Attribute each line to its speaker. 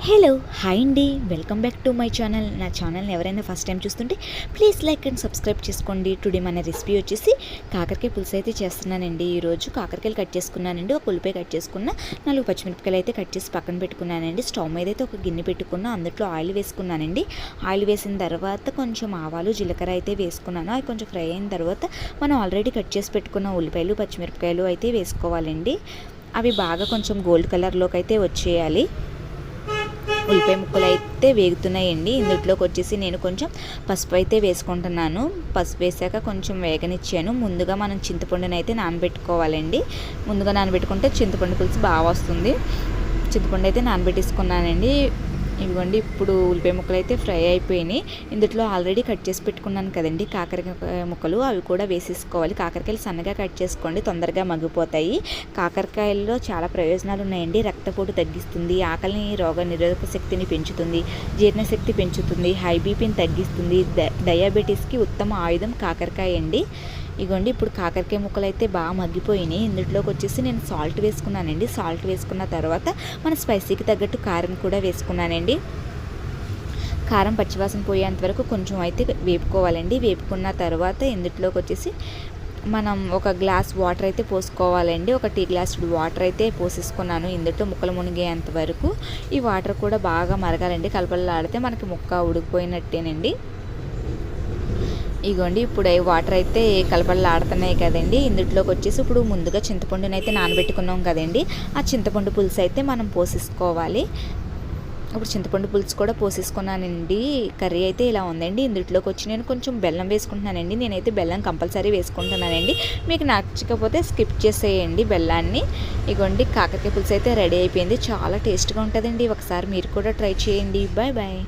Speaker 1: Hello hi అండి, welcome back to my channel. నా ఛానల్ని ఎవరైనా ఫస్ట్ టైం చూస్తుంటే ప్లీజ్ లైక్ అండ్ సబ్స్క్రైబ్ చేసుకోండి. టుడే మన రెసిపీ వచ్చేసి కాకరకాయ పులుసు అయితే చేస్తున్నానండి. ఈరోజు కాకరకాయలు కట్ చేసుకున్నానండి, ఒక ఉల్లిపాయ కట్ చేసుకున్న, 4 పచ్చిమిరపకాయలు అయితే కట్ చేసి పక్కన పెట్టుకున్నానండి. స్టవ్ మీద అయితే ఒక గిన్నె పెట్టుకున్నా, అందులో ఆయిల్ వేసుకున్నానండి. ఆయిల్ వేసిన తర్వాత కొంచెం ఆవాలు జీలకర్ర అయితే వేసుకున్నాను. అవి కొంచెం ఫ్రై అయిన తర్వాత మనం ఆల్రెడీ కట్ చేసి పెట్టుకున్న ఉల్లిపాయలు పచ్చిమిరపకాయలు అయితే వేసుకోవాలండి. అవి బాగా కొంచెం గోల్డ్ కలర్లోకి అయితే వచ్చేయాలి. ఉల్లిపాయ ముక్కలు అయితే వేగుతున్నాయండి. ఇందులోకి వచ్చేసి నేను కొంచెం పసుపు అయితే వేసుకుంటున్నాను. పసుపు వేసాక కొంచెం వేగనిచ్చాను. ముందుగా మనం చింతపండుని అయితే నానబెట్టుకోవాలండి. ముందుగా నానబెట్టుకుంటే చింతపండు పులుసు బాగా వస్తుంది. చింతపండు అయితే నానబెట్టేసుకున్నానండి. ఇదిగోండి, ఇప్పుడు ఉల్లిపాయ ముక్కలు అయితే ఫ్రై అయిపోయినాయి. ఇందులో ఆల్రెడీ కట్ చేసి పెట్టుకున్నాను కదండి కాకరకాయ ముక్కలు, అవి కూడా వేసేసుకోవాలి. కాకరకాయలు సన్నగా కట్ చేసుకోండి, తొందరగా మగ్గిపోతాయి. కాకరకాయల్లో చాలా ప్రయోజనాలు ఉన్నాయండి. రక్తపోటు తగ్గిస్తుంది, ఆకలిని రోగ నిరోధక శక్తిని పెంచుతుంది, జీర్ణశక్తి పెంచుతుంది, హై బీపీని తగ్గిస్తుంది, డయాబెటీస్కి ఉత్తమ ఆయుధం కాకరకాయ అండి. ఇగోండి, ఇప్పుడు కాకరకాయ ముక్కలు అయితే బాగా మగ్గిపోయినాయి. ఇందులోకి వచ్చేసి నేను సాల్ట్ వేసుకున్నానండి. సాల్ట్ వేసుకున్న తర్వాత మన స్పైసీకి తగ్గట్టు కారం కూడా వేసుకున్నానండి. కారం పచ్చివాసన పోయేంత వరకు కొంచెం అయితే వేపుకోవాలండి. వేపుకున్న తర్వాత ఇందులోకి వచ్చేసి మనం ఒక గ్లాస్ వాటర్ అయితే పోసుకోవాలండి. ఒక టీ గ్లాస్ వాటర్ అయితే పోసేసుకున్నాను. ఇందులో ముక్కలు మునిగేంత వరకు ఈ వాటర్ కూడా బాగా మరగాలండి. కలపలాడితే మనకి ముక్క ఉడికిపోయినట్టేనండి. ఇగోండి, ఇప్పుడు వాటర్ అయితే కలపలాడుతున్నాయి కదండి. ఇందులోకి వచ్చేసి ఇప్పుడు ముందుగా చింతపండుని అయితే నానబెట్టుకున్నాం కదండి, ఆ చింతపండు పులుసు అయితే మనం పోసేసుకోవాలి. ఇప్పుడు చింతపండు పులుసు కూడా పోసేసుకున్నానండి. కర్రీ అయితే ఇలా ఉందండి. ఇందులోకి వచ్చి నేను కొంచెం బెల్లం వేసుకుంటున్నానండి. నేనైతే బెల్లం కంపల్సరీ వేసుకుంటున్నానండి. మీకు నచ్చకపోతే స్కిప్ చేసేయండి బెల్లాన్ని. ఇగోండి, కాకరకాయ పులుసు అయితే రెడీ అయిపోయింది. చాలా టేస్ట్గా ఉంటుందండి. ఒకసారి మీరు కూడా ట్రై చేయండి. Bye bye.